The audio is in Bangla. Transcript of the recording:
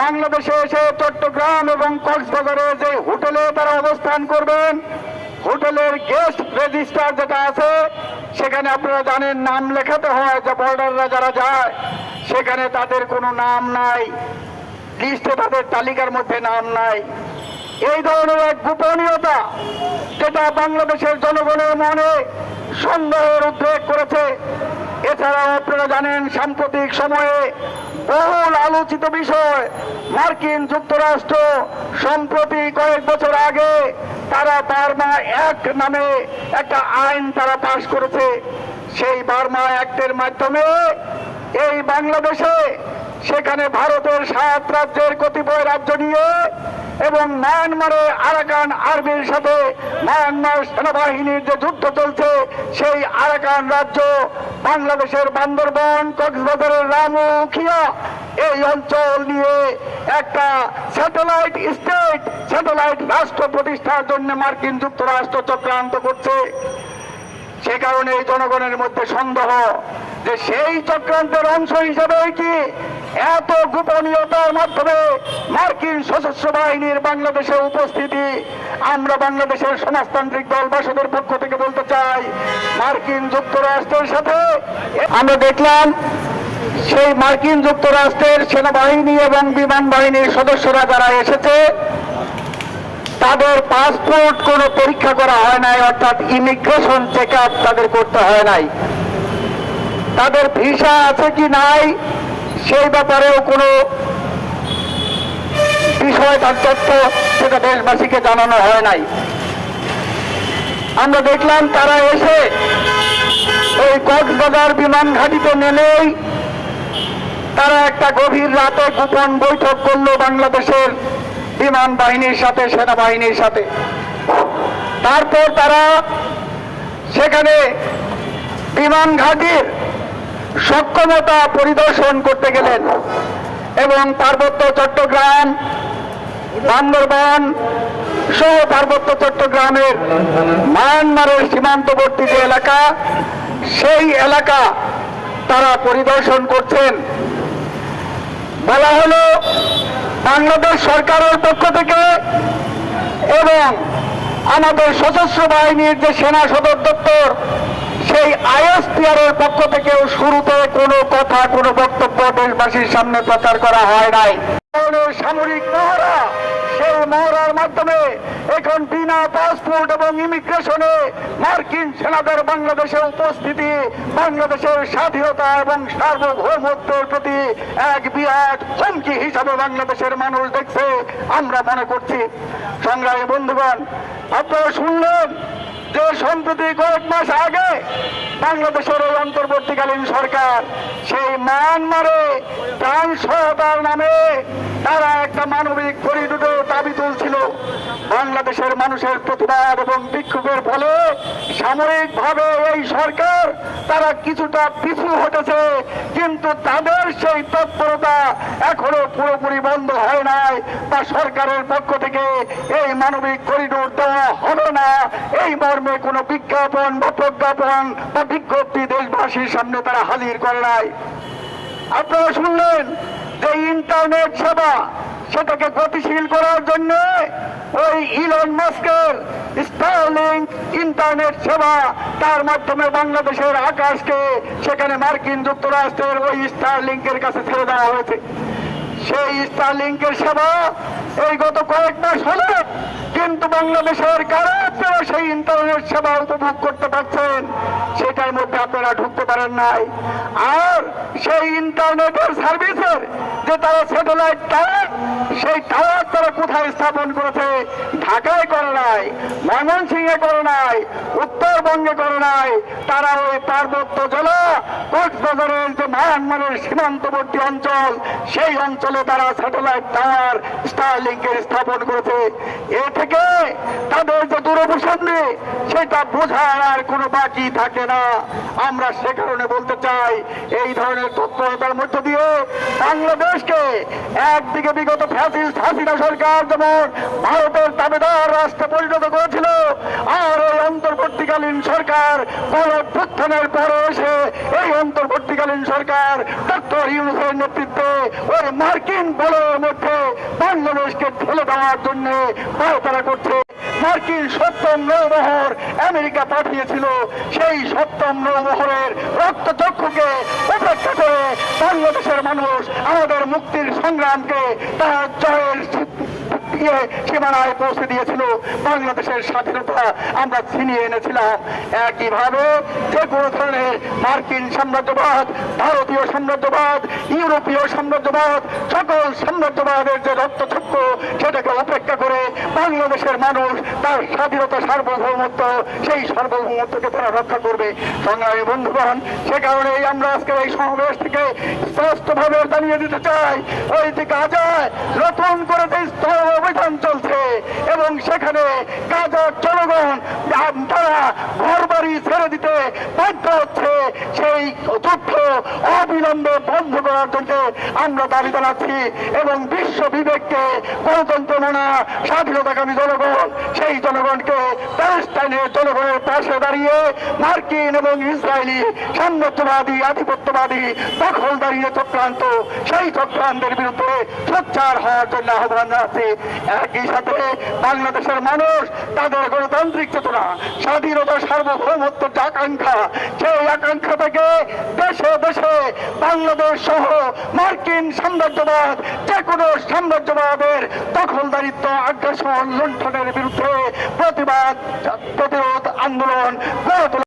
বাংলাদেশে এসে চট্টগ্রাম এবং কক্সবাজারে যে হোটেলে তারা অবস্থান করবেন, হোটেলের গেস্ট রেজিস্টার যেটা আছে সেখানে আপনারা জানেন নাম লেখাতে হয়, যে বর্ডাররা যারা যায় সেখানে তাদের কোনো নাম নাই, লিস্টে তাদের তালিকার মধ্যে নাম নাই। এই ধরনের এক গোপনীয়তা যেটা বাংলাদেশের জনগণের মনে সন্দেহের উদ্রেক করেছে। এছাড়াও আপনারা জানেন সাম্প্রতিক সময়ে বহুল আলোচিত বিষয়, মার্কিন যুক্তরাষ্ট্র সম্প্রতি কয়েক বছর আগে তারা বার্মা অ্যাক্ট নামে একটা আইন তারা পাশ করেছে। সেই বার্মা অ্যাক্টের মাধ্যমে এই বাংলাদেশে সেখানে ভারতের 7 রাজ্যের কতিপয় রাজ্য নিয়ে এবং মায়ানমারে আরাকান আর্মির সাথে মায়ানমার সেনাবাহিনীর যে যুদ্ধ চলছে, সেই আরাকান রাজ্য বাংলাদেশের বান্দরবন, কক্সবাজারের রামুখিয়া এই অঞ্চল নিয়ে একটা স্যাটেলাইট স্টেট, স্যাটেলাইট রাষ্ট্র প্রতিষ্ঠার জন্য মার্কিন যুক্তরাষ্ট্র চক্রান্ত করছে। সে কারণে এই জনগণের মধ্যে সন্দেহ যে সেই চক্রান্তের অংশ হিসেবে কি এত গোপনীয়তার মাধ্যমে মার্কিন সশস্ত্র বাহিনীর বাংলাদেশে উপস্থিতি। আমরা বাংলাদেশের সমাজতান্ত্রিক দল বাসদের পক্ষ থেকে বলতে চাই, মার্কিন যুক্তরাষ্ট্রের সাথে আমরা দেখলাম সেই মার্কিন যুক্তরাষ্ট্রের সেনাবাহিনী এবং বিমান বাহিনীর সদস্যরা যারা এসেছে তাদের পাসপোর্ট কোনো পরীক্ষা করা হয় নাই, অর্থাৎ ইমিগ্রেশন চেক আপ তাদের করতে হয় নাই। তাদের ভিসা আছে কি নাই সেই ব্যাপারেও কোনো বিষয় তার তথ্য সেটা দেশবাসীকে জানানো হয় নাই। আমরা দেখলাম তারা এসে ওই কক্সবাজার বিমান ঘাঁটিতে নেমেই তারা একটা গভীর রাতে গোপন বৈঠক করলো বাংলাদেশের বিমান বাহিনীর সাথে, সেনাবাহিনীর সাথে। তারপর তারা সেখানে বিমান ঘাঁটির সক্ষমতা পরিদর্শন করতে গেলেন এবং পার্বত্য চট্টগ্রাম, বান্দরবান সহ পার্বত্য চট্টগ্রামের মায়ানমারের সীমান্তবর্তী যে এলাকা, সেই এলাকা তারা পরিদর্শন করছেন। বলা হলো বাংলাদেশ সরকারের পক্ষ থেকে এবং আমাদের সশস্ত্র বাহিনীর যে সেনা সদর দপ্তর, সেই আইএসপিআর এর পক্ষ থেকেও শুরুতে কোনো কথা, কোনো বক্তব্য দেশবাসীর সামনে প্রচার করা হয় নাই। সামরিক মহড়া, সেই মহড়ার মাধ্যমে এখন বিনা পাসপোর্ট এবং ইমিগ্রেশনে মার্কিন সেনাদের বাংলাদেশে উপস্থিতি বাংলাদেশের স্বাধীনতা এবং সার্বভৌমত্বের প্রতি এক বিরাট হুমকি হিসাবে বাংলাদেশের মানুষ দেখছে, আমরা মনে করছি। সংগ্রামী বন্ধুগণ, আপনারা শুনলেন যে সম্প্রতি কয়েক মাস আগে বাংলাদেশের এই অন্তর্বর্তীকালীন সরকার সেই মায়ানমারে ত্রাণ সহায়তার নামে তারা একটা মানবিক করিডোর দাবি তুলছিল। বাংলাদেশের মানুষের প্রতিবাদ এবং বিক্ষোভের ফলে সাময়িকভাবে এই সরকার তারা কিছুটা পিছু হটেছে, কিন্তু তাদের সেই তৎপরতা এখনো পুরোপুরি বন্ধ হয় নাই, বা সরকারের পক্ষ থেকে এই মানবিক করিডোর দেওয়া হবে না এই মর্মে কোনো বিজ্ঞাপন বা প্রজ্ঞাপন বা বিজ্ঞপ্তি দেশবাসীর সামনে তারা হাজির করে নাই। আপনারা শুনলেন যে ইন্টারনেট সেবা সেটাকে গতিশীল করার জন্য ওই ইলন মাস্কের স্টারলিংক ইন্টারনেট সেবা, তার মাধ্যমে বাংলাদেশের আকাশকে সেখানে মার্কিন যুক্তরাষ্ট্রের ওই স্টারলিংকের কাছে ছেড়ে দেওয়া হয়েছে। সেই স্টারলিংকের সেবা এই গত কয়েক মাস হলো, কিন্তু বাংলাদেশের কারা সেই ইন্টারনেট সেবা উপভোগ করতে পারছেন সেটার মধ্যে আপনারা ঢুকতে পারেন নাই। আর সেই ইন্টারনেটের সার্ভিসের যে তারা স্যাটেলাইট টাওয়ার, সেই টাওয়ার তারা কোথায় স্থাপন করেছে? ঢাকায় করে নাই, ময়মনসিংহে করে নাই, উত্তরবঙ্গে করে নাই, তারা ওই পার্বত্য জেলা কক্সবাজারের যে মায়ানমারের সীমান্তবর্তী অঞ্চল, সেই অঞ্চলে তারা স্যাটেলাইট টাওয়ার স্টারলিংকের স্থাপন করেছে। এ থেকে তাদের যে দুরভিসন্ধি সেটা বোঝার আর কোনো বাকি থাকে না। আমরা সে কারণে বলতে চাই, এই ধরনের তৎপরতার মধ্য দিয়ে বাংলাদেশকে একদিকে বিগত ফ্যাসিস্ট হাসিনা সরকার যেমন ভারতের দাবিদার রাষ্ট্রে পরিণত করেছিল, আর এই অন্তর্বর্তীকালীন সরকার গণঅভ্যুত্থানের পরে এসে এই অন্তর্বর্তীকালীন সরকার ডক্টর ইউনূসের নেতৃত্বে ওই মার্কিন বলের মধ্যে বাংলাদেশকে ঠেলে দেওয়ার জন্য পায়তারা করছে। মার্কিন সপ্তম নৌবহর আমেরিকা পাঠিয়েছিল, সেই সপ্তম নৌবহরের রক্তচক্ষুকে উপেক্ষা করে বাংলাদেশের মানুষ আমাদের মুক্তির সংগ্রামকে তার জয়ের সীমানায় পৌঁছে দিয়েছিল। বাংলাদেশের স্বাধীনতা আমরা ছিনিয়ে এনেছিলাম। একইভাবে যে কোনো ধরনের মার্কিন সাম্রাজ্যবাদ, ভারতীয় সাম্রাজ্যবাদ, ইউরোপীয় সাম্রাজ্যবাদ, সকল সাম্রাজ্যবাদের যে রক্তচক্ষু সেটাকে উপেক্ষা করে বাংলাদেশের মানুষ তার স্বাধীনতা, সার্বভৌমত্ব, সেই সার্বভৌমত্বকে তারা রক্ষা করবে। সংগ্রামী বন্ধুগণ, সে কারণেই আমরা আজকে এই সমাবেশ থেকে স্পষ্টভাবে জানিয়ে দিতে চাই, ওই যে গাজায় নতুন করে যে স্থল অভিযান চলছে এবং সেখানে গাজার জনগণ তারা ঘর বাড়ি ছেড়ে দিতে বাধ্য হচ্ছে, সেই যুদ্ধ অবিলম্বে বন্ধ করার জন্য আমরা দাবি জানাচ্ছি এবং বিশ্ব বিবেককে, গণতন্ত্র মানা স্বাধীনতাকামী জনগণ, সেই জনগণকে প্যালেস্টাইনের জনগণের পাশে দাঁড়িয়ে মার্কিন এবং ইসরায়েলি সাম্রাজ্যবাদী, আধিপত্যবাদী, দখলদারি চক্রান্ত, সেই চক্রান্তের বিরুদ্ধে সোচ্চার হওয়ার জন্য আহ্বান জানাচ্ছি। একই সাথে বাংলাদেশের মানুষ তাদের গণতান্ত্রিক চেতনা, স্বাধীনতা, সার্বভৌমত্বের যে আকাঙ্ক্ষা, সেই আকাঙ্ক্ষা থেকে দেশে দেশে বাংলাদেশ সহ মার্কিন সাম্রাজ্যবাদ, যে কোনো সাম্রাজ্যবাদের দখলদারিত্ব, আগ্রাসন, লুণ্ঠনের বিরুদ্ধে প্রতিবাদ, প্রতিরোধ আন্দোলন গড়ে তোলা